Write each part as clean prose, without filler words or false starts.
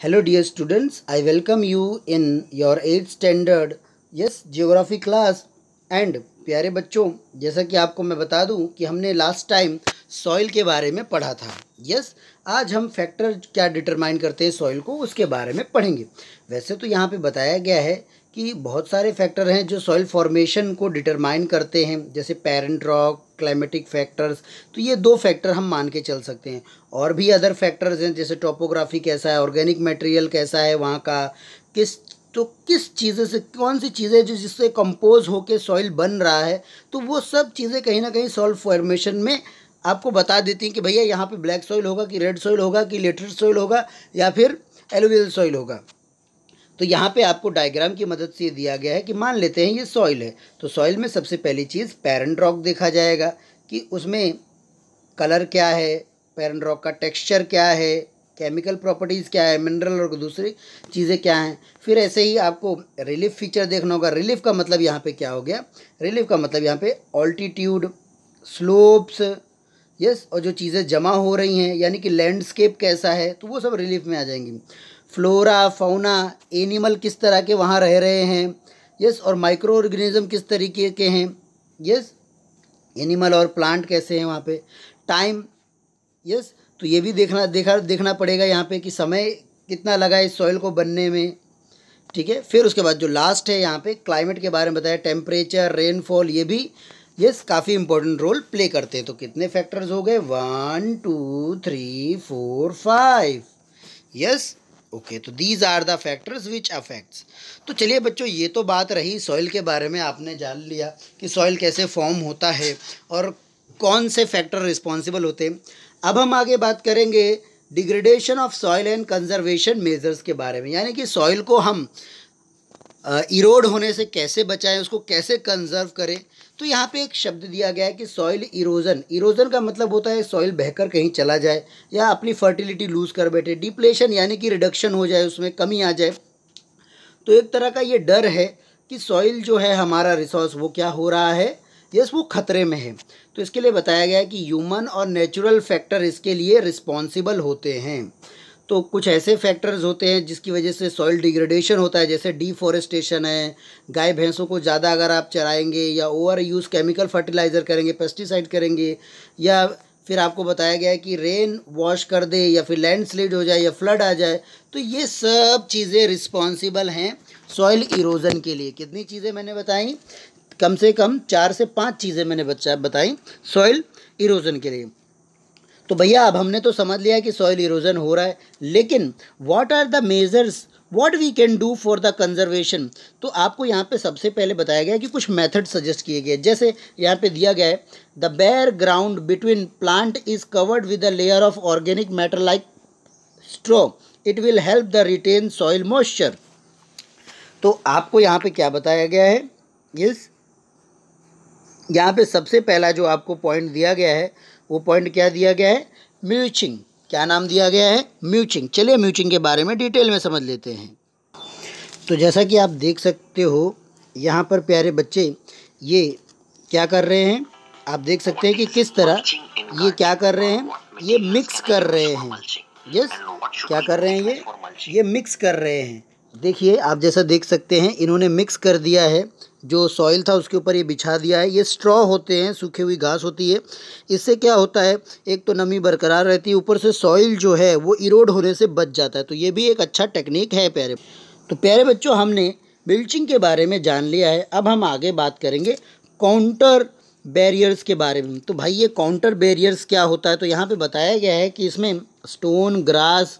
Hello dear students, I welcome you in your 8th standard geography class and प्यारे बच्चों, जैसा कि आपको मैं बता दूं कि हमने लास्ट टाइम सॉइल के बारे में पढ़ा था। आज हम फैक्टर क्या डिटरमाइन करते हैं सॉइल को, उसके बारे में पढ़ेंगे। वैसे तो यहाँ पे बताया गया है कि बहुत सारे फैक्टर हैं जो सॉइल फॉर्मेशन को डिटरमाइन करते हैं, जैसे पेरेंट रॉक, क्लाइमेटिक फैक्टर्स। तो ये 2 फैक्टर हम मान के चल सकते हैं। और भी अदर फैक्टर्स हैं, जैसे टोपोग्राफी कैसा है, ऑर्गेनिक मटेरियल कैसा है वहाँ का, किस चीज़ें से, कौन सी चीज़ें जो जिससे कंपोज होके सॉइल बन रहा है, तो वो सब चीज़ें कहीं ना कहीं सॉइल फॉर्मेशन में आपको बता देती हैं कि भैया यहाँ पे ब्लैक सॉइल होगा कि रेड सॉइल होगा कि लेटरल सॉइल होगा या फिर एलुवियल सॉइल होगा। तो यहाँ पे आपको डायग्राम की मदद से दिया गया है कि मान लेते हैं ये सॉइल है, तो सॉइल में सबसे पहली चीज़ पेरेंट रॉक देखा जाएगा कि उसमें कलर क्या है, पेरेंट रॉक का टेक्सचर क्या है, केमिकल प्रॉपर्टीज़ क्या है, मिनरल और दूसरी चीज़ें क्या हैं। फिर ऐसे ही आपको रिलीफ फीचर देखना होगा। रिलीफ का मतलब यहाँ पे क्या हो गया, रिलीफ का मतलब यहाँ पे ऑल्टीट्यूड, स्लोप्स, और जो चीज़ें जमा हो रही हैं यानी कि लैंडस्केप कैसा है, तो वो सब रिलीफ में आ जाएंगी। फ्लोरा, फाउना, एनिमल किस तरह के वहाँ रह रहे हैं, और माइक्रो ऑर्गेनिज्म किस तरीके के हैं, एनिमल और प्लांट कैसे हैं वहाँ पे। टाइम, तो ये भी देखना पड़ेगा यहाँ पे कि समय कितना लगा इस सॉइल को बनने में, ठीक है। फिर उसके बाद जो लास्ट है यहाँ पे क्लाइमेट के बारे में बताया, टेम्परेचर, रेनफॉल, ये भी काफ़ी इंपॉर्टेंट रोल प्ले करते हैं। तो कितने फैक्टर्स हो गए, 1 2 3 4 5। ओके, तो these are the factors which affects. तो चलिए बच्चों, ये तो बात रही सॉइल के बारे में, आपने जान लिया कि सॉइल कैसे फॉर्म होता है और कौन से फैक्टर रिस्पॉन्सिबल होते हैं। अब हम आगे बात करेंगे degradation of soil and conservation measures के बारे में, यानी कि सॉइल को हम इरोड होने से कैसे बचाएं, उसको कैसे कंजर्व करें। तो यहाँ पे एक शब्द दिया गया है कि सॉइल इरोजन। इरोजन का मतलब होता है सॉइल बहकर कहीं चला जाए या अपनी फर्टिलिटी लूज़ कर बैठे। डिप्लेशन यानी कि रिडक्शन हो जाए, उसमें कमी आ जाए। तो एक तरह का ये डर है कि सॉइल जो है हमारा रिसोर्स वो क्या हो रहा है, वो खतरे में है। तो इसके लिए बताया गया है कि ह्यूमन और नेचुरल फैक्टर इसके लिए रिस्पॉन्सिबल होते हैं। तो कुछ ऐसे फैक्टर्स होते हैं जिसकी वजह से सॉइल डिग्रेडेशन होता है, जैसे डिफॉरेस्टेशन है, गाय भैंसों को ज़्यादा अगर आप चराएंगे या ओवर यूज़ केमिकल फर्टिलाइज़र करेंगे, पेस्टिसाइड करेंगे, या फिर आपको बताया गया है कि रेन वॉश कर दे या फिर लैंडस्लाइड हो जाए या फ्लड आ जाए। तो ये सब चीज़ें रिस्पॉन्सिबल हैं सॉइल इरोजन के लिए। कितनी चीज़ें मैंने बताई, कम से कम 4 से 5 चीज़ें मैंने बताई सॉइल इरोजन के लिए। तो भैया अब हमने तो समझ लिया कि सॉइल इरोजन हो रहा है, लेकिन what are the measures what we can do for the conservation. तो आपको यहाँ पे सबसे पहले बताया गया कि कुछ मेथड सजेस्ट किए गए, जैसे यहाँ पे दिया गया है the bare ground between plant is covered with a layer of organic matter like straw, it will help the retain soil moisture. तो आपको यहाँ पे क्या बताया गया है, यहाँ पे सबसे पहला जो आपको पॉइंट दिया गया है, वो पॉइंट क्या दिया गया है, म्यूचिंग। क्या नाम दिया गया है, म्यूचिंग। चलिए म्यूचिंग के बारे में डिटेल में समझ लेते हैं। तो जैसा कि आप देख सकते हो यहाँ पर प्यारे बच्चे, ये क्या कर रहे हैं, आप देख सकते हैं कि किस तरह ये क्या कर रहे हैं, ये मिक्स कर रहे हैं। क्या कर रहे हैं, ये मिक्स कर रहे हैं। देखिए आप जैसा देख सकते हैं, इन्होंने मिक्स कर दिया है, जो सॉइल था उसके ऊपर ये बिछा दिया है। ये स्ट्रॉ होते हैं, सूखी हुई घास होती है। इससे क्या होता है, एक तो नमी बरकरार रहती है, ऊपर से सॉइल जो है वो इरोड होने से बच जाता है। तो ये भी एक अच्छा टेक्निक है प्यारे। तो प्यारे बच्चों, हमने मिल्चिंग के बारे में जान लिया है। अब हम आगे बात करेंगे काउंटर बैरियर्स के बारे में। तो भाई ये काउंटर बैरियर्स क्या होता है, तो यहाँ पे बताया गया है कि इसमें स्टोन, ग्रास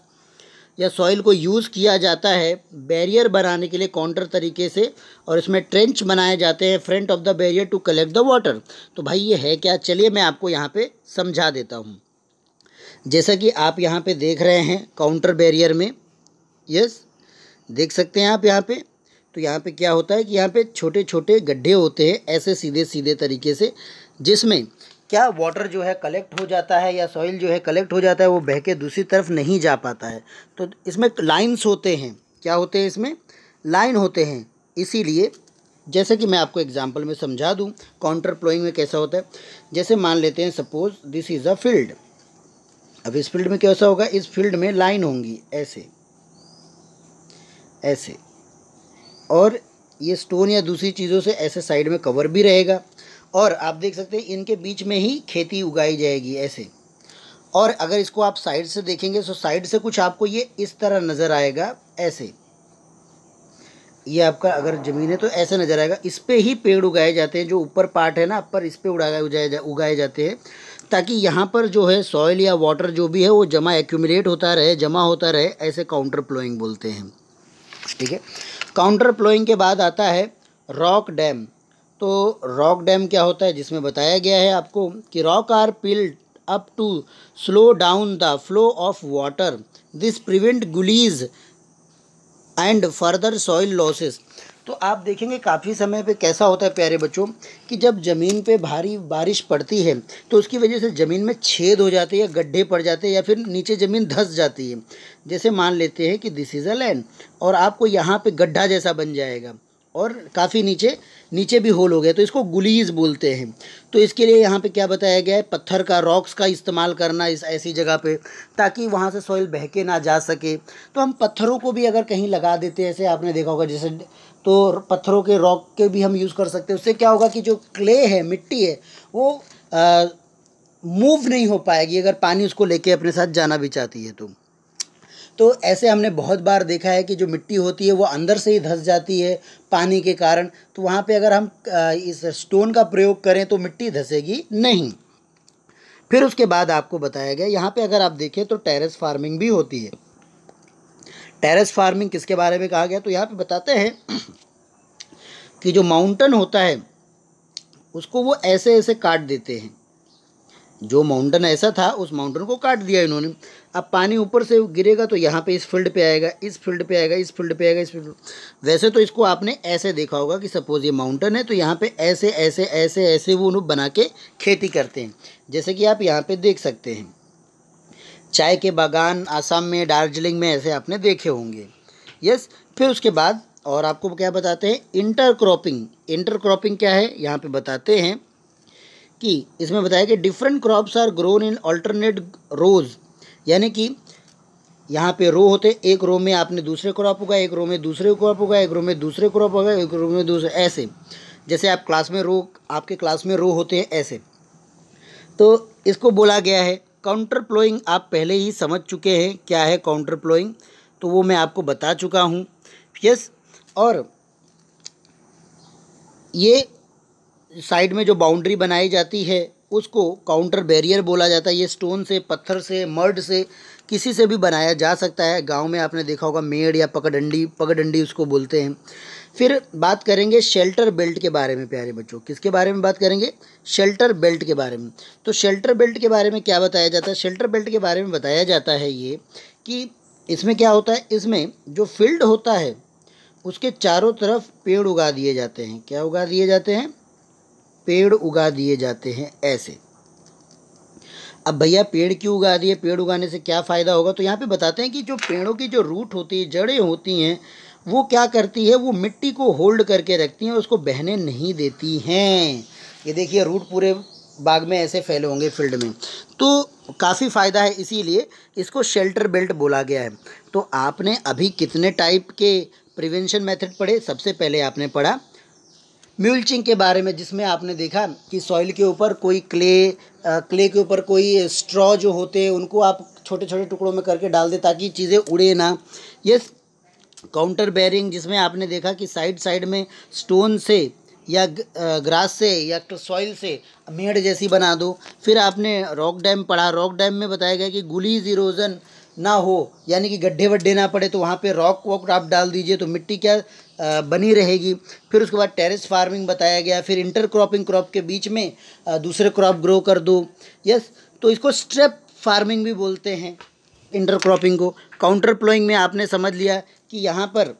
या सॉइल को यूज़ किया जाता है बैरियर बनाने के लिए काउंटर तरीके से, और इसमें ट्रेंच बनाए जाते हैं front of the barrier to collect the water. तो भाई ये है क्या, चलिए मैं आपको यहाँ पे समझा देता हूँ। जैसा कि आप यहाँ पे देख रहे हैं काउंटर बैरियर में, देख सकते हैं आप यहाँ पे। तो यहाँ पे क्या होता है कि यहाँ पे छोटे छोटे गड्ढे होते हैं ऐसे सीधे सीधे तरीके से, जिसमें क्या वाटर जो है कलेक्ट हो जाता है या सॉइल जो है कलेक्ट हो जाता है, वो बह के दूसरी तरफ नहीं जा पाता है। तो इसमें लाइन्स होते हैं, क्या होते हैं, इसमें लाइन होते हैं। इसीलिए जैसे कि मैं आपको एग्जांपल में समझा दूं, काउंटर फ्लोइंग में कैसा होता है। जैसे मान लेते हैं suppose this is a field. अब इस फील्ड में कैसा होगा, इस फील्ड में लाइन होंगी ऐसे, ऐसे, और ये स्टोन या दूसरी चीज़ों से ऐसे साइड में कवर भी रहेगा। और आप देख सकते हैं इनके बीच में ही खेती उगाई जाएगी ऐसे। और अगर इसको आप साइड से देखेंगे तो साइड से कुछ आपको ये इस तरह नज़र आएगा ऐसे। ये आपका अगर ज़मीन है तो ऐसे नज़र आएगा। इस पे ही पेड़ उगाए जाते हैं, जो ऊपर पार्ट है ना पर इस पे उगाए जाते हैं, ताकि यहाँ पर जो है सॉइल या वाटर जो भी है वो जमा एक्यूमुलेट होता रहे, जमा होता रहे। ऐसे काउंटर प्लोइंग बोलते हैं। ठीक है। काउंटर प्लोइंग के बाद आता है रॉक डैम। तो रॉक डैम क्या होता है, जिसमें बताया गया है आपको कि rock are piled up to slow down the flow of water, this prevent gullies and further soil losses. तो आप देखेंगे काफ़ी समय पे कैसा होता है प्यारे बच्चों कि जब ज़मीन पे भारी बारिश पड़ती है तो उसकी वजह से ज़मीन में छेद हो जाते हैं या गड्ढे पड़ जाते हैं या फिर नीचे ज़मीन धंस जाती है। जैसे मान लेते हैं कि दिस इज़ अ लैंड, और आपको यहाँ पे गड्ढा जैसा बन जाएगा और काफ़ी नीचे नीचे भी होल हो गया, तो इसको गुलीज बोलते हैं। तो इसके लिए यहाँ पे क्या बताया गया है, पत्थर का, रॉक्स का इस्तेमाल करना इस ऐसी जगह पे, ताकि वहाँ से सॉइल बह के ना जा सके। तो हम पत्थरों को भी अगर कहीं लगा देते हैं, ऐसे आपने देखा होगा जैसे, तो पत्थरों के, रॉक के भी हम यूज़ कर सकते हैं। उससे क्या होगा कि जो क्ले है, मिट्टी है, वो मूव नहीं हो पाएगी अगर पानी उसको लेके अपने साथ जाना भी चाहती है तो ऐसे हमने बहुत बार देखा है कि जो मिट्टी होती है वो अंदर से ही धंस जाती है पानी के कारण। तो वहाँ पे अगर हम इस स्टोन का प्रयोग करें तो मिट्टी धंसेगी नहीं। फिर उसके बाद आपको बताया गया यहाँ पे अगर आप देखें तो टेरेस फार्मिंग भी होती है। टेरेस फार्मिंग किसके बारे में कहा गया, तो यहाँ पे बताते हैं कि जो माउंटेन होता है उसको वो ऐसे ऐसे काट देते हैं। जो माउंटेन ऐसा था उस माउंटेन को काट दिया इन्होंने। अब पानी ऊपर से गिरेगा तो यहाँ पे इस फील्ड पे आएगा, इस फील्ड पे आएगा, इस फील्ड पे आएगा, इस फील्ड। वैसे तो इसको आपने ऐसे देखा होगा कि सपोज ये माउंटेन है तो यहाँ पे ऐसे ऐसे ऐसे ऐसे वो लोग बना के खेती करते हैं, जैसे कि आप यहाँ पे देख सकते हैं। चाय के बागान आसाम में, दार्जिलिंग में ऐसे आपने देखे होंगे। यस। फिर उसके बाद और आपको क्या बताते हैं, इंटरक्रॉपिंग। इंटरक्रॉपिंग क्या है यहाँ पे बताते हैं कि इसमें बताया कि different crops are grown in alternate rows, यानी कि यहाँ पे रो होते, एक रो में आपने दूसरे क्रॉप उगाए, एक रो में दूसरे क्रॉप उगाए, एक रो में दूसरे क्रॉप उगाए, एक रो में दूसरे, ऐसे। जैसे आप क्लास में रो, आपके क्लास में रो होते हैं ऐसे। तो इसको बोला गया है काउंटर प्लोइंग। आप पहले ही समझ चुके हैं क्या है काउंटर प्लोइंग, तो वो मैं आपको बता चुका हूँ। यस। और ये साइड में जो बाउंड्री बनाई जाती है उसको काउंटर बैरियर बोला जाता है। ये स्टोन से, पत्थर से, मर्ड से, किसी से भी बनाया जा सकता है। गांव में आपने देखा होगा मेड़ या पगडंडी उसको बोलते हैं। फिर बात करेंगे शेल्टर बेल्ट के बारे में प्यारे बच्चों। किसके बारे में बात करेंगे, शेल्टर बेल्ट के बारे में। तो शेल्टर बेल्ट के बारे में क्या बताया जाता है, शेल्टर बेल्ट के बारे में बताया जाता है ये कि इसमें क्या होता है, इसमें जो फील्ड होता है उसके चारों तरफ पेड़ उगा दिए जाते हैं। क्या उगा दिए जाते हैं, पेड़ उगा दिए जाते हैं ऐसे। अब भैया पेड़ क्यों उगा दिए, पेड़ उगाने से क्या फ़ायदा होगा, तो यहाँ पे बताते हैं कि जो पेड़ों की जो रूट होती है, जड़ें होती हैं, वो क्या करती है, वो मिट्टी को होल्ड करके रखती हैं, उसको बहने नहीं देती हैं। ये देखिए रूट पूरे बाग में ऐसे फैले होंगे फील्ड में, तो काफ़ी फ़ायदा है, इसीलिए इसको शेल्टर बेल्ट बोला गया है। तो आपने अभी कितने टाइप के प्रिवेंशन मेथड पढ़े, सबसे पहले आपने पढ़ा म्यूल्चिंग के बारे में, जिसमें आपने देखा कि सॉइल के ऊपर कोई क्ले के ऊपर कोई स्ट्रॉ जो होते हैं उनको आप छोटे छोटे टुकड़ों में करके डाल दें ताकि चीज़ें उड़े ना। ये काउंटर बेयरिंग, जिसमें आपने देखा कि साइड साइड में स्टोन से या ग्रास से या सॉइल से मेड़ जैसी बना दो। फिर आपने रॉक डैम पढ़ा, रॉक डैम में बताया गया कि गुलीज इरोजन ना हो, यानी कि गड्ढे वड्ढे ना पड़े, तो वहाँ पे रॉक वॉक आप डाल दीजिए तो मिट्टी क्या बनी रहेगी। फिर उसके बाद टेरेस फार्मिंग बताया गया। फिर इंटर क्रॉपिंग, क्रॉप के बीच में दूसरे क्रॉप ग्रो कर दो। यस। तो इसको स्ट्रेप फार्मिंग भी बोलते हैं इंटर क्रॉपिंग को। काउंटर प्लोइंग में आपने समझ लिया कि यहाँ पर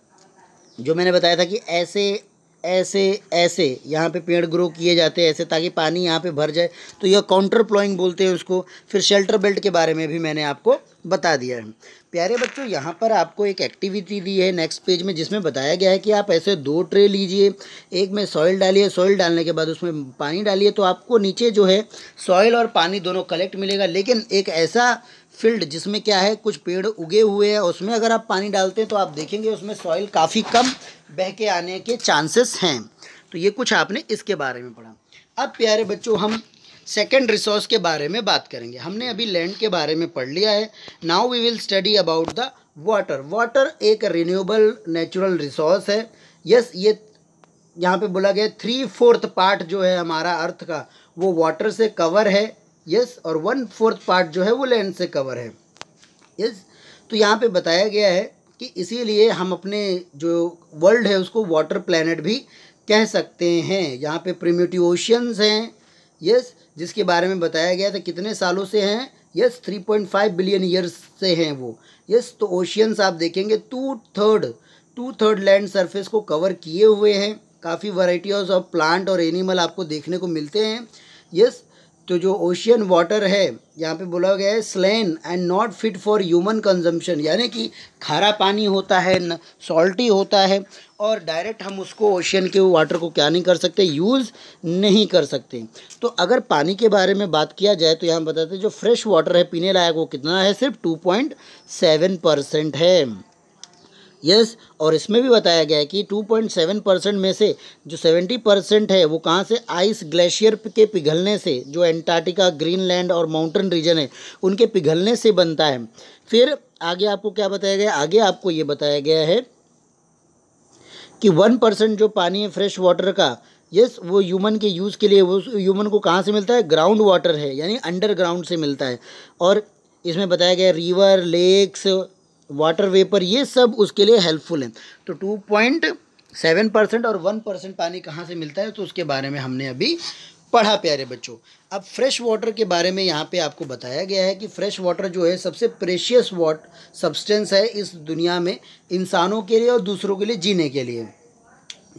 जो मैंने बताया था कि ऐसे ऐसे ऐसे यहाँ पे पेड़ ग्रो किए जाते हैं ऐसे, ताकि पानी यहाँ पे भर जाए, तो यह काउंटर प्लोइंग बोलते हैं उसको। फिर शेल्टर बेल्ट के बारे में भी मैंने आपको बता दिया है प्यारे बच्चों, यहाँ पर आपको एक एक्टिविटी दी है नेक्स्ट पेज में, जिसमें बताया गया है कि आप ऐसे 2 ट्रे लीजिए, एक में सॉइल डालिए, सॉइल डालने के बाद उसमें पानी डालिए, तो आपको नीचे जो है सॉइल और पानी दोनों कलेक्ट मिलेगा। लेकिन एक ऐसा फील्ड जिसमें क्या है, कुछ पेड़ उगे हुए हैं, उसमें अगर आप पानी डालते हैं तो आप देखेंगे उसमें सॉइल काफ़ी कम बह के आने के चांसेस हैं। तो ये कुछ आपने इसके बारे में पढ़ा। अब प्यारे बच्चों, हम सेकेंड रिसोर्स के बारे में बात करेंगे। हमने अभी लैंड के बारे में पढ़ लिया है। Now we will study about the water. Water एक रिन्यूएबल नेचुरल रिसोर्स है। यस, ये यहाँ पे बोला गया 3/4 पार्ट जो है हमारा अर्थ का वो वाटर से कवर है। यस, और 1/4 पार्ट जो है वो लैंड से कवर है। यस, तो यहाँ पे बताया गया है कि इसीलिए हम अपने जो वर्ल्ड है उसको वाटर प्लैनेट भी कह सकते हैं। यहाँ पे प्रिमिटिव ओशियंस हैं। यस, जिसके बारे में बताया गया था कितने सालों से हैं। यस, 3.5 बिलियन ईयर्स से हैं वो। यस, तो ओशियंस आप देखेंगे 2/3 लैंड सरफेस को कवर किए हुए हैं। काफ़ी वैराइटीज ऑफ प्लांट और एनिमल आपको देखने को मिलते हैं। यस, तो जो ओशियन वाटर है यहाँ पे बोला गया है saline and not fit for human consumption, यानी कि खारा पानी होता है, सॉल्टी होता है, और डायरेक्ट हम उसको ओशियन के वाटर को क्या नहीं कर सकते, यूज़ नहीं कर सकते। तो अगर पानी के बारे में बात किया जाए तो यहाँ बताते हैं जो फ्रेश वाटर है पीने लायक वो कितना है, सिर्फ 2.7% है। यस, और इसमें भी बताया गया है कि 2.7% में से जो 70% है वो कहाँ से, आइस ग्लेशियर के पिघलने से, जो एंटार्क्टिका, ग्रीनलैंड और माउंटेन रीजन है उनके पिघलने से बनता है। फिर आगे आपको क्या बताया गया, आगे आपको ये बताया गया है कि 1% जो पानी है फ्रेश वाटर का, यस, वो ह्यूमन के यूज़ के लिए, वो ह्यूमन को कहाँ से मिलता है, ग्राउंड वाटर है, यानी अंडरग्राउंड से मिलता है। और इसमें बताया गया रिवर, लेक्स, वाटर वेपर, ये सब उसके लिए हेल्पफुल हैं। तो 2.7% और 1% पानी कहाँ से मिलता है, तो उसके बारे में हमने अभी पढ़ा प्यारे बच्चों। अब फ्रेश वाटर के बारे में यहाँ पे आपको बताया गया है कि फ्रेश वाटर जो है सबसे प्रेशियस सब्सटेंस है इस दुनिया में, इंसानों के लिए और दूसरों के लिए जीने के लिए।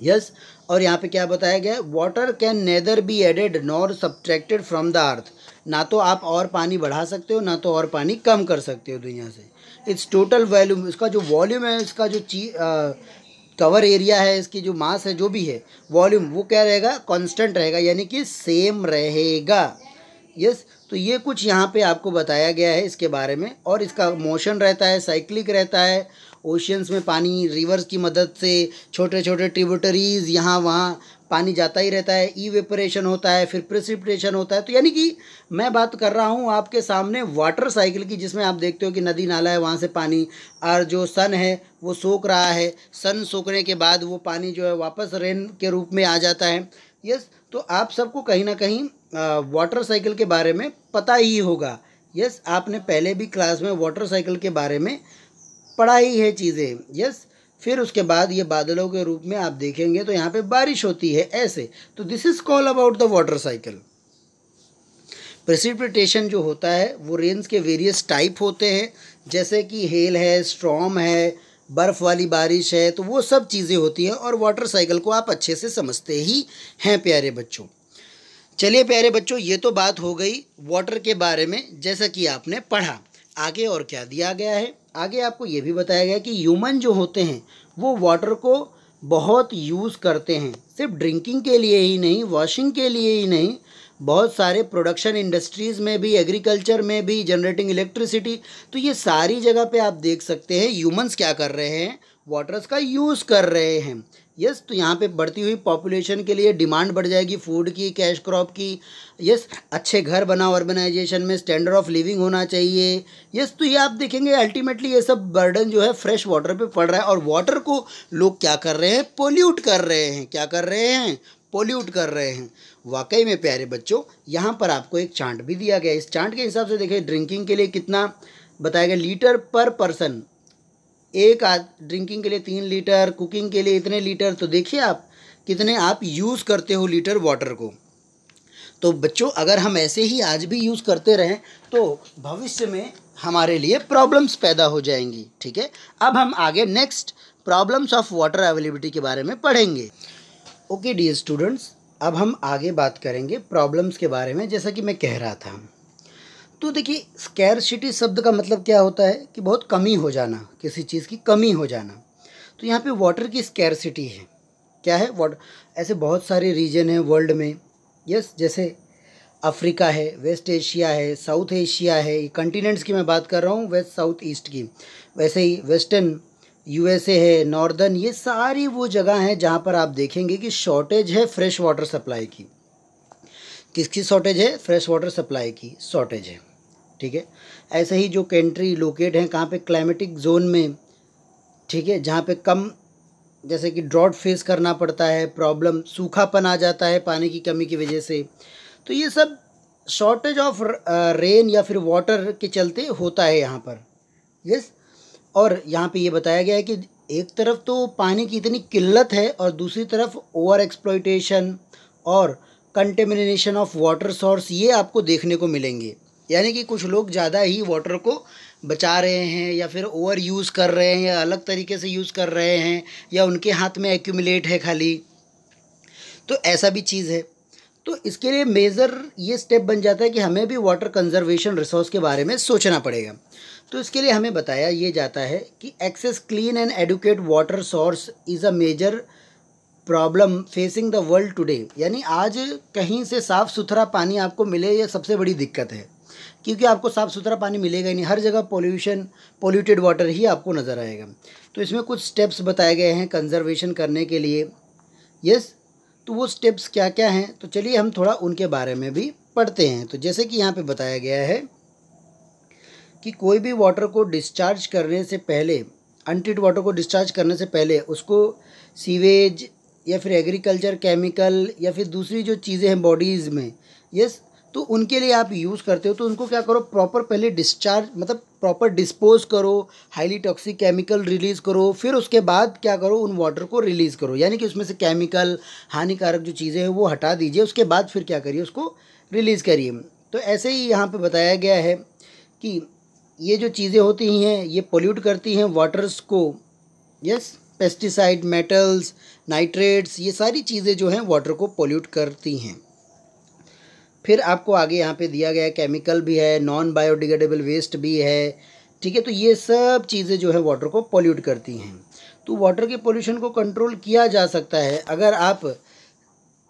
यस, और यहाँ पे क्या बताया गया है, water can neither be added nor subtracted from the earth. ना तो आप और पानी बढ़ा सकते हो, ना तो और पानी कम कर सकते हो दुनिया से। इट्स टोटल वॉल्यूम, इसका जो वॉल्यूम है, इसका जो कवर एरिया है, इसकी जो मास है, जो भी है वॉल्यूम, वो क्या रहेगा, कांस्टेंट रहेगा, यानी कि सेम रहेगा। यस, तो ये कुछ यहाँ पे आपको बताया गया है इसके बारे में। और इसका मोशन रहता है, साइक्लिक रहता है। ओशियंस में पानी रिवर्स की मदद से, छोटे छोटे ट्रिब्यूटरीज यहाँ वहाँ पानी जाता ही रहता है। इवेपोरेशन होता है, फिर प्रेसिपिटेशन होता है। तो यानी कि मैं बात कर रहा हूँ आपके सामने वाटर साइकिल की, जिसमें आप देखते हो कि नदी नाला है, वहाँ से पानी, और जो सन है वो सोख रहा है, सन सोखने के बाद वो पानी जो है वापस रेन के रूप में आ जाता है। यस, तो आप सबको कहीं ना कहीं वाटर साइकिल के बारे में पता ही होगा। यस, आपने पहले भी क्लास में वाटर साइकिल के बारे में पढ़ा ही है चीज़ें। यस, फिर उसके बाद ये बादलों के रूप में आप देखेंगे तो यहाँ पे बारिश होती है ऐसे। तो this is call about the water cycle. Precipitation जो होता है वो रेन्स के वेरियस टाइप होते हैं, जैसे कि हेल है, स्टॉर्म है, बर्फ़ वाली बारिश है, तो वो सब चीज़ें होती हैं। और वाटर साइकिल को आप अच्छे से समझते ही हैं प्यारे बच्चों। चलिए प्यारे बच्चों, ये तो बात हो गई वाटर के बारे में, जैसा कि आपने पढ़ा। आगे और क्या दिया गया है, आगे आपको ये भी बताया गया कि ह्यूमन जो होते हैं वो वाटर को बहुत यूज़ करते हैं, सिर्फ ड्रिंकिंग के लिए ही नहीं, वॉशिंग के लिए ही नहीं, बहुत सारे प्रोडक्शन इंडस्ट्रीज़ में भी, एग्रीकल्चर में भी, जनरेटिंग इलेक्ट्रिसिटी। तो ये सारी जगह पे आप देख सकते हैं ह्यूमंस क्या कर रहे हैं, वाटर्स का यूज़ कर रहे हैं। यस, तो यहाँ पे बढ़ती हुई पॉपुलेशन के लिए डिमांड बढ़ जाएगी फूड की, कैश क्रॉप की। यस, अच्छे घर बनाओ, अर्बनाइजेशन में स्टैंडर्ड ऑफ लिविंग होना चाहिए। यस, तो ये आप देखेंगे अल्टीमेटली ये सब बर्डन जो है फ्रेश वाटर पे पड़ रहा है। और वाटर को लोग क्या कर रहे हैं, पोल्यूट कर रहे हैं। क्या कर रहे हैं, पोल्यूट कर रहे हैं। वाकई में प्यारे बच्चों, यहाँ पर आपको एक चार्ट भी दिया गया है। इस चार्ट के हिसाब से देखिए ड्रिंकिंग के लिए कितना बताया गया, लीटर पर पर्सन, एक ड्रिंकिंग के लिए 3 लीटर, कुकिंग के लिए इतने लीटर। तो देखिए आप कितने आप यूज़ करते हो लीटर वाटर को। तो बच्चों, अगर हम ऐसे ही आज भी यूज़ करते रहें तो भविष्य में हमारे लिए प्रॉब्लम्स पैदा हो जाएंगी। ठीक है, अब हम आगे next problems of water availability के बारे में पढ़ेंगे। ओके डियर स्टूडेंट्स, अब हम आगे बात करेंगे प्रॉब्लम्स के बारे में, जैसा कि मैं कह रहा था। तो देखिए स्कैरसिटी शब्द का मतलब क्या होता है कि बहुत कमी हो जाना, किसी चीज़ की कमी हो जाना। तो यहाँ पे वाटर की स्कैरसिटी है। क्या है? वाटर। ऐसे बहुत सारे रीजन हैं वर्ल्ड में। यस, जैसे अफ्रीका है, वेस्ट एशिया है, साउथ एशिया है, कंटिनेंट्स की मैं बात कर रहा हूँ, वेस्ट साउथ ईस्ट की। वैसे ही वेस्टर्न यूएसए है, नॉर्दर्न, ये सारी वो जगह हैं जहाँ पर आप देखेंगे कि शॉर्टेज है फ्रेश वाटर सप्लाई की। किसकी शॉर्टेज है? फ्रेश वाटर सप्लाई की शॉर्टेज है। ठीक है। ऐसे ही जो कंट्री लोकेट हैं कहाँ पे? क्लाइमेटिक जोन में। ठीक है, जहाँ पे कम, जैसे कि ड्रॉट फेस करना पड़ता है, प्रॉब्लम, सूखापन आ जाता है पानी की कमी की वजह से। तो ये सब शॉर्टेज ऑफ रेन या फिर वाटर के चलते होता है यहाँ पर। यस। और यहाँ पे ये बताया गया है कि एक तरफ तो पानी की इतनी किल्लत है और दूसरी तरफ ओवर एक्सप्लॉइटेशन और कंटेमिनेशन ऑफ वाटर सोर्स, ये आपको देखने को मिलेंगे। यानी कि कुछ लोग ज़्यादा ही वाटर को बचा रहे हैं या फिर ओवर यूज़ कर रहे हैं या अलग तरीके से यूज़ कर रहे हैं या उनके हाथ में एक्यूमुलेट है खाली। तो ऐसा भी चीज़ है। तो इसके लिए मेजर ये स्टेप बन जाता है कि हमें भी वाटर कंजर्वेशन रिसोर्स के बारे में सोचना पड़ेगा। तो इसके लिए हमें बताया ये जाता है कि access clean and adequate water source is a major problem facing the world today. यानी आज कहीं से साफ़ सुथरा पानी आपको मिले, ये सबसे बड़ी दिक्कत है, क्योंकि आपको साफ़ सुथरा पानी मिलेगा ही नहीं। हर जगह पोल्यूटेड वाटर ही आपको नज़र आएगा। तो इसमें कुछ स्टेप्स बताए गए हैं कंजर्वेशन करने के लिए। यस। तो वो स्टेप्स क्या क्या हैं, तो चलिए हम थोड़ा उनके बारे में भी पढ़ते हैं। तो जैसे कि यहाँ पे बताया गया है कि कोई भी वाटर को डिस्चार्ज करने से पहले, अनट्रीटेड वाटर को डिस्चार्ज करने से पहले उसको सीवेज या फिर एग्रीकल्चर केमिकल या फिर दूसरी जो चीज़ें हैं बॉडीज़ में, यस, तो उनके लिए आप यूज़ करते हो तो उनको क्या करो, प्रॉपर पहले डिस्चार्ज, मतलब प्रॉपर डिस्पोज करो, हाईली टॉक्सिक केमिकल रिलीज़ करो, फिर उसके बाद क्या करो, उन वाटर को रिलीज़ करो। यानी कि उसमें से केमिकल, हानिकारक जो चीज़ें हैं वो हटा दीजिए, उसके बाद फिर क्या करिए, उसको रिलीज़ करिए। तो ऐसे ही यहाँ पे बताया गया है कि ये जो चीज़ें होती हैं ये पोल्यूट करती हैं वाटर्स को। यस, पेस्टिसाइड, मेटल्स, नाइट्रेट्स, ये सारी चीज़ें जो हैं वाटर को पोल्यूट करती हैं। फिर आपको आगे यहाँ पे दिया गया है केमिकल भी है, नॉन बायोडिग्रेडेबल वेस्ट भी है। ठीक है, तो ये सब चीज़ें जो है वाटर को पोल्यूट करती हैं। तो वाटर के पोल्यूशन को कंट्रोल किया जा सकता है अगर आप,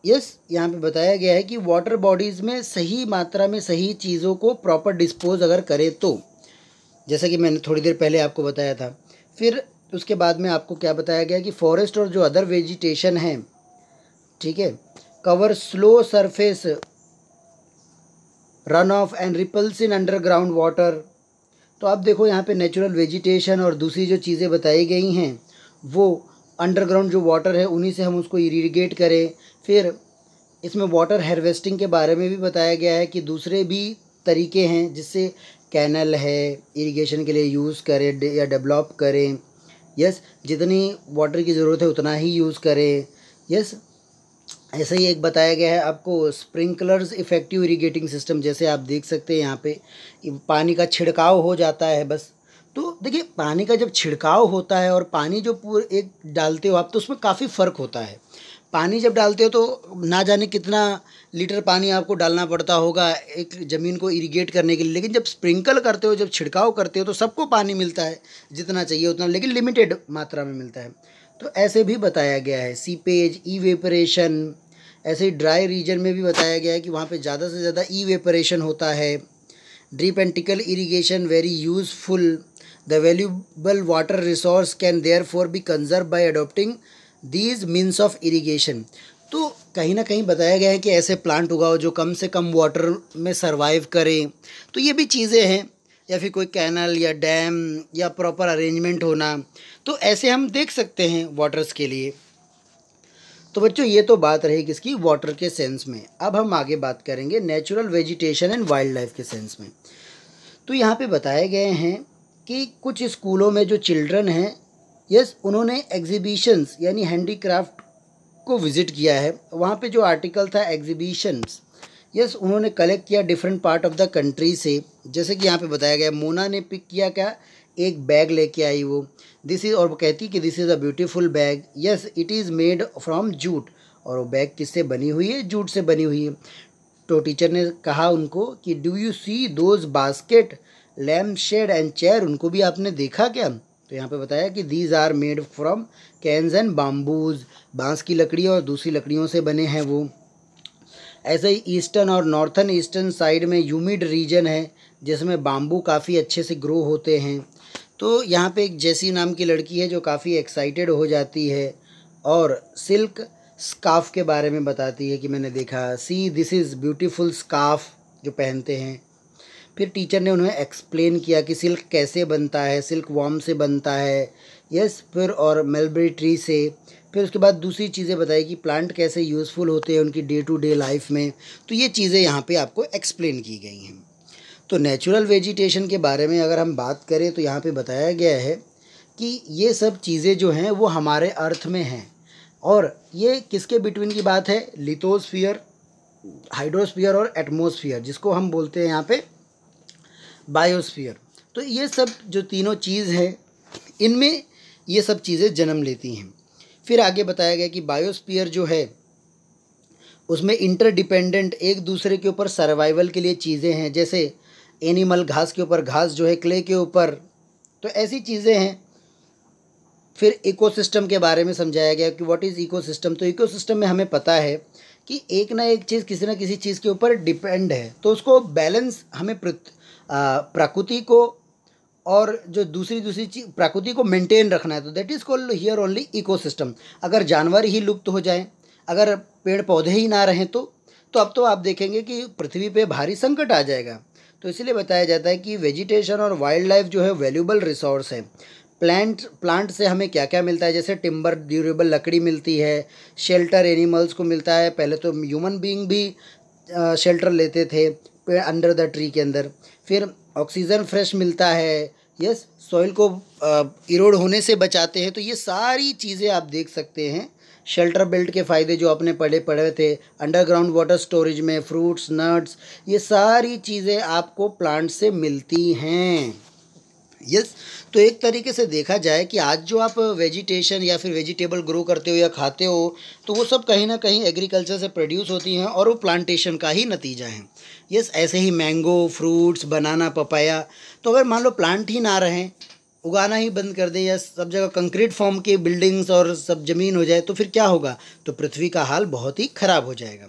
यस, यहाँ पे बताया गया है कि वाटर बॉडीज़ में सही मात्रा में सही चीज़ों को प्रॉपर डिस्पोज अगर करें तो, जैसा कि मैंने थोड़ी देर पहले आपको बताया था। फिर उसके बाद में आपको क्या बताया गया कि फॉरेस्ट और जो अदर वेजिटेशन है, ठीक है, cover slow surface run off and ripples in underground water. तो आप देखो यहाँ पे नेचुरल वेजिटेशन और दूसरी जो चीज़ें बताई गई हैं वो अंडरग्राउंड जो वाटर है उन्हीं से हम उसको इरीगेट करें। फिर इसमें वाटर हार्वेस्टिंग के बारे में भी बताया गया है कि दूसरे भी तरीके हैं जिससे कैनल है इरिगेशन के लिए यूज़ करें या डेवलप करें। यस, जितनी वाटर की ज़रूरत है उतना ही यूज़ करें। यस, ऐसे ही एक बताया गया है आपको स्प्रिंकलर्स इफ़ेक्टिव इरिगेटिंग सिस्टम। जैसे आप देख सकते हैं यहाँ पे पानी का छिड़काव हो जाता है बस। तो देखिए पानी का जब छिड़काव होता है और पानी जो पूरे एक डालते हो आप, तो उसमें काफ़ी फ़र्क होता है। पानी जब डालते हो तो ना जाने कितना लीटर पानी आपको डालना पड़ता होगा एक ज़मीन को इरिगेट करने के लिए, लेकिन जब स्प्रिंकल करते हो, जब छिड़काव करते हो तो सबको पानी मिलता है जितना चाहिए उतना, लेकिन लिमिटेड मात्रा में मिलता है। तो ऐसे भी बताया गया है सीपेज, इवेपरेशन। ऐसे ही ड्राई रीजन में भी बताया गया है कि वहाँ पे ज़्यादा से ज़्यादा इवेपरेशन होता है। Drip and tackle irrigation very useful, the valuable water resource can therefore B conserve bye adopting these means of irrigation. तो कहीं ना कहीं बताया गया है कि ऐसे प्लांट उगाओ जो कम से कम वाटर में सरवाइव करें। तो ये भी चीज़ें हैं, या फिर कोई कैनल या डैम या प्रॉपर अरेंजमेंट होना, तो ऐसे हम देख सकते हैं वाटर्स के लिए। तो बच्चों ये तो बात रही किसकी, वाटर के सेंस में। अब हम आगे बात करेंगे natural vegetation and wild life के सेंस में। तो यहाँ पे बताए गए हैं कि कुछ स्कूलों में जो चिल्ड्रन हैं, यस, उन्होंने एग्जीबिशंस यानी हैंडीक्राफ्ट को विज़िट किया है। वहाँ पे जो आर्टिकल था एग्जीबिशंस, यस, उन्होंने कलेक्ट किया different part of the country से। जैसे कि यहाँ पे बताया गया, मोना ने पिक किया क्या, एक बैग लेके आई वो, दिस इज़, और वो कहती कि this is a beautiful bag, yes it is made from jute. और वो बैग किससे बनी हुई है, जूट से बनी हुई है। तो टीचर ने कहा उनको कि do you see those basket, lamp shade and chair, उनको भी आपने देखा क्या? तो यहाँ पे बताया कि these are made from canes and bamboos, बांस की लकड़ी और दूसरी लकड़ियों से बने हैं वो। ऐसे ही ईस्टर्न और नॉर्थन ईस्टर्न साइड में ह्यूमिड रीजन है जिसमें बाम्बू काफ़ी अच्छे से ग्रो होते हैं। तो यहाँ पे एक जेसी नाम की लड़की है जो काफ़ी एक्साइटेड हो जाती है और सिल्क स्कार्फ के बारे में बताती है कि मैंने देखा, see this is beautiful scarf जो पहनते हैं। फिर टीचर ने उन्हें एक्सप्लेन किया कि सिल्क कैसे बनता है, सिल्क वॉर्म से बनता है, यस, फिर और मलबेरी ट्री से। फिर उसके बाद दूसरी चीज़ें बताई कि प्लांट कैसे यूज़फुल होते हैं उनकी डे टू डे लाइफ में। तो ये चीज़ें यहाँ पे आपको एक्सप्लेन की गई हैं। तो नेचुरल वेजिटेशन के बारे में अगर हम बात करें तो यहाँ पे बताया गया है कि ये सब चीज़ें जो हैं वो हमारे अर्थ में हैं, और ये किसके बिटवीन की बात है? लिथोस्फीयर, हाइड्रोस्फीयर और एटमॉस्फेयर, जिसको हम बोलते हैं यहाँ पे बायोस्फीयर। तो ये सब जो तीनों चीज़ है इनमें ये सब चीज़ें जन्म लेती हैं। फिर आगे बताया गया कि बायोस्फीयर जो है उसमें इंटरडिपेंडेंट एक दूसरे के ऊपर सर्वाइवल के लिए चीज़ें हैं, जैसे एनिमल घास के ऊपर घास जो है क्ले के ऊपर, तो ऐसी चीज़ें हैं। फिर इकोसिस्टम के बारे में समझाया गया कि व्हाट इज़ इकोसिस्टम। तो इकोसिस्टम में हमें पता है कि एक ना एक चीज़ किसी न किसी चीज़ के ऊपर डिपेंड है, तो उसको बैलेंस हमें प्रकृति को और जो दूसरी चीज़ प्रकृति को मेंटेन रखना है। तो that is called here only ecosystem. अगर जानवर ही लुप्त हो जाएं, अगर पेड़ पौधे ही ना रहें तो अब तो आप देखेंगे कि पृथ्वी पे भारी संकट आ जाएगा। तो इसीलिए बताया जाता है कि वेजिटेशन और वाइल्ड लाइफ जो है वैल्यूबल रिसोर्स है। प्लांट से हमें क्या क्या मिलता है, जैसे टिम्बर, ड्यूरेबल लकड़ी मिलती है, शेल्टर एनिमल्स को मिलता है। पहले तो ह्यूमन बीइंग भी शेल्टर लेते थे अंडर द ट्री के अंदर। फिर ऑक्सीजन फ्रेश मिलता है, यस, सॉइल को इरोड होने से बचाते हैं। तो ये सारी चीज़ें आप देख सकते हैं। शेल्टर बेल्ट के फ़ायदे जो आपने पढ़े थे, अंडरग्राउंड वाटर स्टोरेज में फ्रूट्स, नट्स, ये सारी चीज़ें आपको प्लांट से मिलती हैं। यस, तो एक तरीके से देखा जाए कि आज जो आप वेजिटेशन या फिर वेजिटेबल ग्रो करते हो या खाते हो, तो वो सब कहीं ना कहीं एग्रीकल्चर से प्रोड्यूस होती हैं और वो प्लांटेशन का ही नतीजा है। यस, ऐसे ही मैंगो, फ्रूट्स, बनाना, पपाया। तो अगर मान लो प्लांट ही ना रहें, उगाना ही बंद कर दें, या सब जगह कंक्रीट फॉर्म के बिल्डिंग्स और सब ज़मीन हो जाए, तो फिर क्या होगा? तो पृथ्वी का हाल बहुत ही ख़राब हो जाएगा।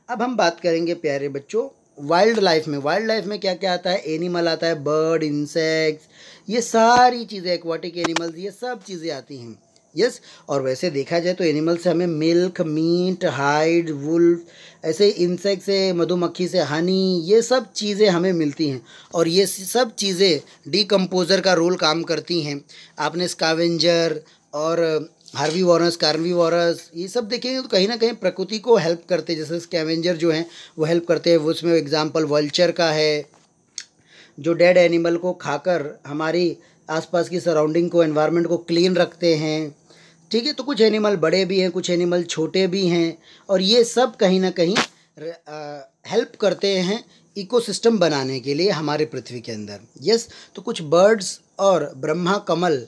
अब हम बात करेंगे प्यारे बच्चों वाइल्ड लाइफ में। वाइल्ड लाइफ में क्या क्या आता है? एनिमल आता है, बर्ड, इंसेक्ट्स, ये सारी चीज़ें, एक्वाटिक एनिमल्स, ये सब चीज़ें आती हैं। यस, और वैसे देखा जाए तो एनिमल से हमें मिल्क, मीट, हाइड, वुल, ऐसे इंसेक्ट से, मधुमक्खी से हनी, ये सब चीज़ें हमें मिलती हैं। और ये सब चीज़ें डीकम्पोज़र का रोल काम करती हैं। आपने स्कैवेंजर और हार्बीवोरस, कार्निवोरस, ये सब देखेंगे तो कहीं ना कहीं प्रकृति को हेल्प करते हैं। जैसे स्कैवेंजर जो हैं वो हेल्प करते हैं, वो उसमें एग्जांपल वल्चर का है, जो डेड एनिमल को खाकर हमारी आसपास की सराउंडिंग को, एनवायरनमेंट को क्लीन रखते हैं। ठीक है, तो कुछ एनिमल बड़े भी हैं, कुछ एनिमल छोटे भी हैं, और ये सब कहीं ना कहीं हेल्प करते हैं इकोसिस्टम बनाने के लिए हमारे पृथ्वी के अंदर। यस, तो कुछ बर्ड्स और ब्रह्मा कमल,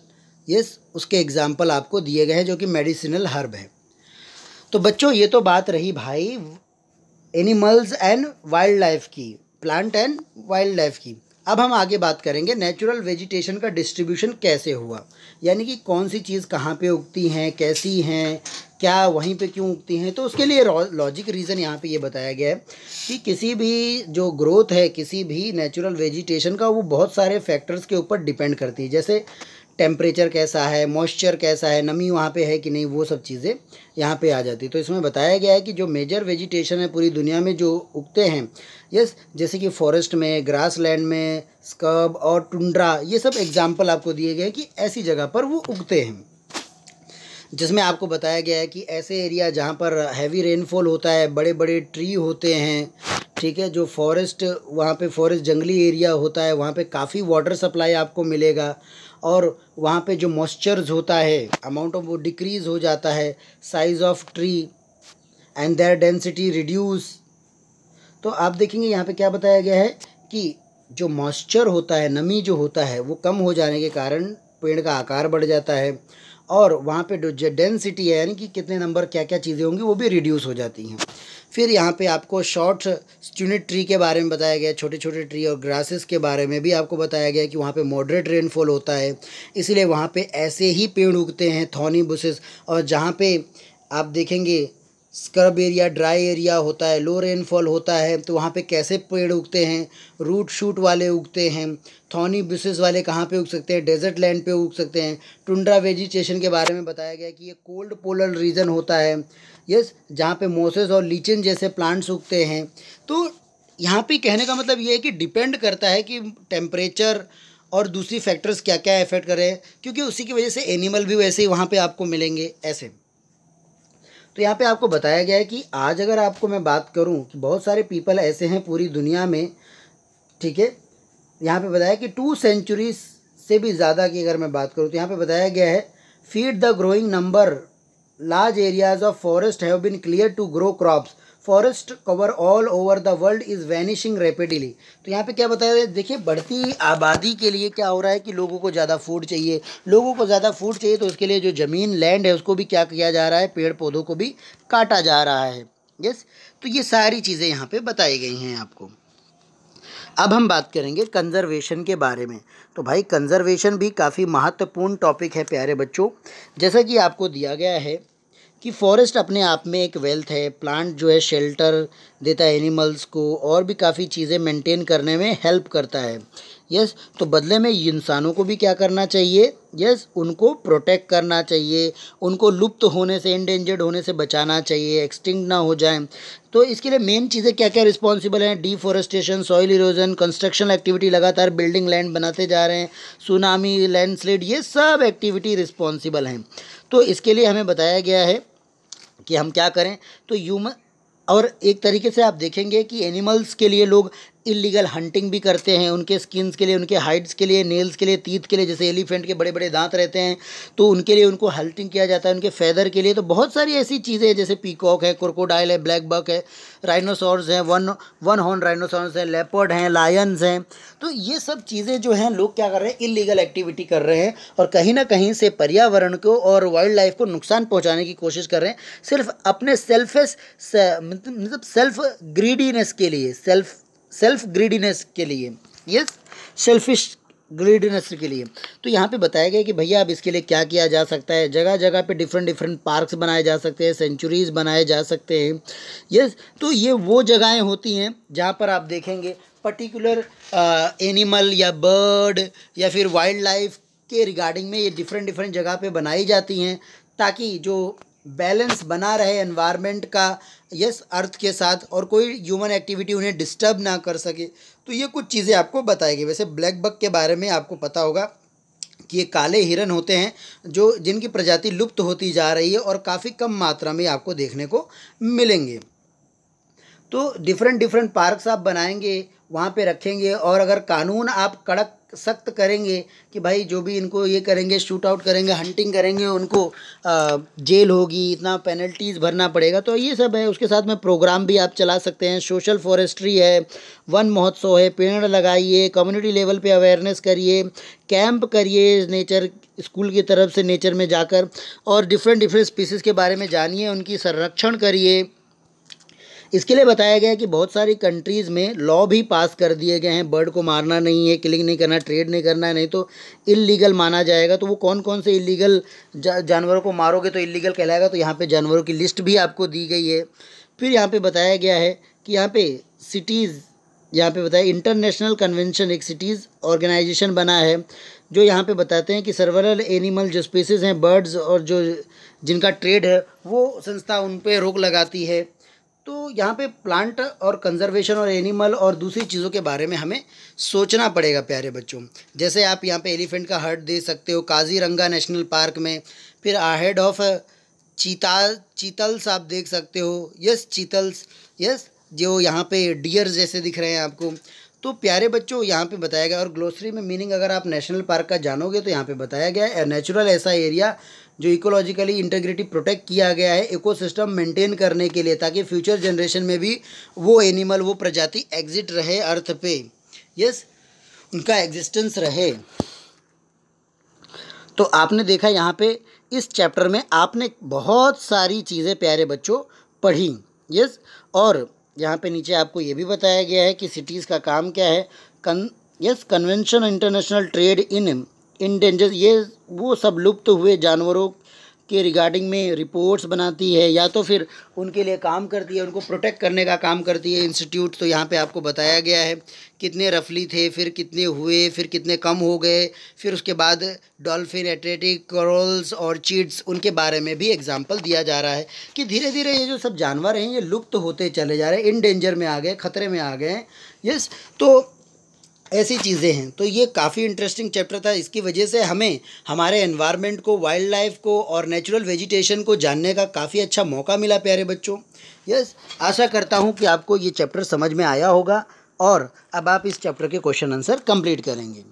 यस, उसके एग्जाम्पल आपको दिए गए हैं जो कि मेडिसिनल हर्ब है। तो बच्चों ये तो बात रही भाई एनिमल्स एंड वाइल्ड लाइफ की, प्लांट एंड वाइल्ड लाइफ की। अब हम आगे बात करेंगे नेचुरल वेजिटेशन का डिस्ट्रीब्यूशन कैसे हुआ, यानी कि कौन सी चीज़ कहाँ पे उगती हैं, कैसी हैं, क्या वहीं पे क्यों उगती हैं। तो उसके लिए लॉजिक रीज़न यहाँ पे ये बताया गया है कि किसी भी जो ग्रोथ है किसी भी नेचुरल वेजिटेशन का, वो बहुत सारे फैक्टर्स के ऊपर डिपेंड करती है। जैसे टेम्परेचर कैसा है, मॉइस्चर कैसा है, नमी वहाँ पे है कि नहीं, वो सब चीज़ें यहाँ पे आ जाती। तो इसमें बताया गया है कि जो मेजर वेजिटेशन है पूरी दुनिया में जो उगते हैं, यस, जैसे कि फॉरेस्ट में, ग्रास लैंड में, स्कर्ब और टुंड्रा, ये सब एग्जाम्पल आपको दिए गए हैं कि ऐसी जगह पर वो उगते हैं। जिसमें आपको बताया गया है कि ऐसे एरिया जहाँ पर हैवी रेनफॉल होता है, बड़े बड़े ट्री होते हैं, ठीक है, जो फॉरेस्ट, वहाँ पे फॉरेस्ट जंगली एरिया होता है, वहाँ पे काफ़ी वाटर सप्लाई आपको मिलेगा, और वहाँ पे जो मॉइस्चर्स होता है, अमाउंट ऑफ वो डिक्रीज़ हो जाता है, size of tree and their density reduce. तो आप देखेंगे यहाँ पे क्या बताया गया है कि जो मॉइस्चर होता है, नमी जो होता है, वो कम हो जाने के कारण पेड़ का आकार बढ़ जाता है, और वहाँ पे जो डेंसिटी है, यानी कि कितने नंबर क्या क्या चीज़ें होंगी, वो भी रिड्यूस हो जाती हैं। फिर यहाँ पे आपको शॉर्ट स्टूनेट ट्री के बारे में बताया गया, छोटे छोटे ट्री और ग्रासेस के बारे में भी आपको बताया गया कि वहाँ पे मॉडरेट रेनफॉल होता है, इसीलिए वहाँ पे ऐसे ही पेड़ उगते हैं, थॉर्नी बुशेस। और जहाँ पे आप देखेंगे स्क्रब एरिया, ड्राई एरिया होता है, लो रेनफॉल होता है, तो वहाँ पे कैसे पेड़ उगते हैं, रूट शूट वाले उगते हैं, थॉर्नी बुशेस वाले कहाँ पे उग सकते हैं, डेजर्ट लैंड पे उग सकते हैं। टुंड्रा वेजिटेशन के बारे में बताया गया कि ये कोल्ड पोलर रीजन होता है, यस, जहाँ पे मोसेस और लीचन जैसे प्लांट्स उगते हैं। तो यहाँ पे कहने का मतलब ये है कि डिपेंड करता है कि टेम्परेचर और दूसरी फैक्टर्स क्या क्या इफेक्ट करें, क्योंकि उसी की वजह से एनिमल भी वैसे ही वहाँ पे आपको मिलेंगे ऐसे। तो यहाँ पे आपको बताया गया है कि आज अगर आपको मैं बात करूँ कि बहुत सारे पीपल ऐसे हैं पूरी दुनिया में, ठीक है, यहाँ पे बताया कि 2 सेंचुरीज से भी ज़्यादा की अगर मैं बात करूँ तो यहाँ पे बताया गया है feed the growing number large areas of forest have been clear to grow crops, forest cover all over the world is vanishing rapidly. तो यहाँ पे क्या बताया है, देखिए बढ़ती आबादी के लिए क्या हो रहा है कि लोगों को ज़्यादा फूड चाहिए, लोगों को ज़्यादा फूड चाहिए, तो उसके लिए जो ज़मीन लैंड है उसको भी क्या किया जा रहा है, पेड़ पौधों को भी काटा जा रहा है। यस, तो ये सारी चीज़ें यहाँ पे बताई गई हैं आपको। अब हम बात करेंगे कंजर्वेशन के बारे में। तो भाई कंजर्वेशन भी काफ़ी महत्वपूर्ण टॉपिक है प्यारे बच्चों। जैसा कि आपको दिया गया है कि फॉरेस्ट अपने आप में एक वेल्थ है, प्लांट जो है शेल्टर देता है एनिमल्स को और भी काफ़ी चीज़ें मेंटेन करने में हेल्प करता है। यस, तो बदले में इंसानों को भी क्या करना चाहिए, यस, उनको प्रोटेक्ट करना चाहिए, उनको लुप्त होने से, इंडेंजर्ड होने से बचाना चाहिए, एक्सटिंक्ट ना हो जाएं। तो इसके लिए मेन चीज़ें क्या क्या रिस्पॉन्सिबल हैं, deforestation, soil erosion, construction activity, लगातार बिल्डिंग लैंड बनाते जा रहे हैं, सुनामी, लैंडस्लाइड, ये सब एक्टिविटी रिस्पॉन्सिबल हैं। तो इसके लिए हमें बताया गया है कि हम क्या करें। तो ह्यूमन, और एक तरीके से आप देखेंगे कि एनिमल्स के लिए लोग इलीगल हंटिंग भी करते हैं, उनके स्किन्स के लिए, उनके हाइड्स के लिए, नेल्स के लिए, टीथ के लिए, जैसे एलिफेंट के बड़े बड़े दांत रहते हैं तो उनके लिए उनको हंटिंग किया जाता है, उनके फेदर के लिए। तो बहुत सारी ऐसी चीज़ें हैं, जैसे पीकॉक है, क्रोकोडाइल है, ब्लैक बक है, राइनोसॉर्स हैं, वन हॉर्न राइनोसॉर्स हैं, लेपर्ड हैं, लायंस हैं। तो ये सब चीज़ें जो हैं लोग क्या कर रहे हैं, इलीगल एक्टिविटी कर रहे हैं और कहीं ना कहीं से पर्यावरण को और वाइल्ड लाइफ को नुकसान पहुंचाने की कोशिश कर रहे हैं, सिर्फ अपने मतलब सेल्फ ग्रीडीनेस के लिए, सेल्फ ग्रीडीनेस के लिए, यस, सेल्फिश ग्रीडीनेस के लिए। तो यहाँ पे बताया गया कि भैया अब इसके लिए क्या किया जा सकता है। जगह जगह पे डिफरेंट डिफरेंट पार्क्स बनाए जा सकते हैं, सेंचुरीज बनाए जा सकते हैं। यस, तो ये वो जगहें होती हैं जहाँ पर आप देखेंगे पर्टिकुलर एनिमल या बर्ड या फिर वाइल्ड लाइफ के रिगार्डिंग में ये डिफरेंट डिफरेंट जगह पे बनाई जाती हैं, ताकि जो बैलेंस बना रहे एनवायरनमेंट का, यस, अर्थ के साथ, और कोई ह्यूमन एक्टिविटी उन्हें डिस्टर्ब ना कर सके। तो ये कुछ चीज़ें आपको बताई गई। वैसे ब्लैक बक के बारे में आपको पता होगा कि ये काले हिरन होते हैं जो जिनकी प्रजाति लुप्त होती जा रही है और काफ़ी कम मात्रा में आपको देखने को मिलेंगे। तो डिफरेंट डिफरेंट पार्क्स आप बनाएंगे, वहाँ पे रखेंगे, और अगर कानून आप कड़क सख्त करेंगे कि भाई जो भी इनको ये करेंगे, शूट आउट करेंगे, हंटिंग करेंगे, उनको जेल होगी, इतना पेनल्टीज़ भरना पड़ेगा। तो ये सब है। उसके साथ में प्रोग्राम भी आप चला सकते हैं, सोशल फॉरेस्ट्री है, वन महोत्सव है, पेड़ लगाइए, कम्युनिटी लेवल पे अवेयरनेस करिए, कैंप करिए नेचर स्कूल की तरफ से नेचर में जाकर, और डिफरेंट डिफरेंट स्पीसीज़ के बारे में जानिए, उनकी संरक्षण करिए। इसके लिए बताया गया है कि बहुत सारी कंट्रीज़ में लॉ भी पास कर दिए गए हैं, बर्ड को मारना नहीं है, किलिंग नहीं करना, ट्रेड नहीं करना है, नहीं तो इल्लीगल माना जाएगा। तो वो कौन कौन से इल्लीगल जानवरों को मारोगे तो इल्लीगल कहलाएगा। तो यहाँ पे जानवरों की लिस्ट भी आपको दी गई है। फिर यहाँ पे बताया गया है कि यहाँ पे सिटीज़, यहाँ पे बताया इंटरनेशनल कन्वेंशन, एक सिटीज़ ऑर्गेनाइजेशन बना है जो यहाँ पे बताते हैं कि सर्वरल एनिमल जो स्पीसीज़ हैं, बर्ड्स, और जो जिनका ट्रेड है, वो संस्था उन पे रोक लगाती है। तो यहाँ पे प्लांट और कंजर्वेशन और एनिमल और दूसरी चीज़ों के बारे में हमें सोचना पड़ेगा प्यारे बच्चों। जैसे आप यहाँ पे एलिफेंट का हर्ट दे सकते हो काजीरंगा नेशनल पार्क में। फिर अहेड ऑफ चीतल्स आप देख सकते हो, यस, चीतल्स, यस, जो यहाँ पे डियर जैसे दिख रहे हैं आपको। तो प्यारे बच्चों यहाँ पे बताया गया, और ग्लोसरी में मीनिंग अगर आप नेशनल पार्क का जानोगे तो यहाँ पे बताया गया है नेचुरल ऐसा एरिया जो इकोलॉजिकली इंटीग्रिटी प्रोटेक्ट किया गया है इकोसिस्टम मेंटेन करने के लिए, ताकि फ्यूचर जनरेशन में भी वो एनिमल, वो प्रजाति एग्जिट रहे अर्थ पे, यस, उनका एग्जिस्टेंस रहे। तो आपने देखा यहाँ पे इस चैप्टर में आपने बहुत सारी चीज़ें प्यारे बच्चों पढ़ी, यस। और यहाँ पे नीचे आपको ये भी बताया गया है कि सिटीज़ का काम क्या है। Convention international trade in endanger, ये वो सब लुप्त हुए जानवरों के रिगार्डिंग में रिपोर्ट्स बनाती है या तो फिर उनके लिए काम करती है, उनको प्रोटेक्ट करने का काम करती है इंस्टीट्यूट। तो यहाँ पे आपको बताया गया है कितने रफली थे, फिर कितने हुए, फिर कितने कम हो गए, फिर उसके बाद डॉल्फिन, एट्रेटिक, कोरल्स और चीड्स, उनके बारे में भी एग्जाम्पल दिया जा रहा है कि धीरे धीरे ये जो सब जानवर हैं ये लुप्त होते चले जा रहे हैं, इन डेंजर में आ गए, खतरे में आ गए हैं। यस, तो ऐसी चीज़ें हैं। तो ये काफ़ी इंटरेस्टिंग चैप्टर था। इसकी वजह से हमें हमारे एनवायरनमेंट को, वाइल्ड लाइफ को और नेचुरल वेजिटेशन को जानने का काफ़ी अच्छा मौका मिला प्यारे बच्चों। यस, आशा करता हूँ कि आपको ये चैप्टर समझ में आया होगा और अब आप इस चैप्टर के क्वेश्चन आंसर कंप्लीट करेंगे।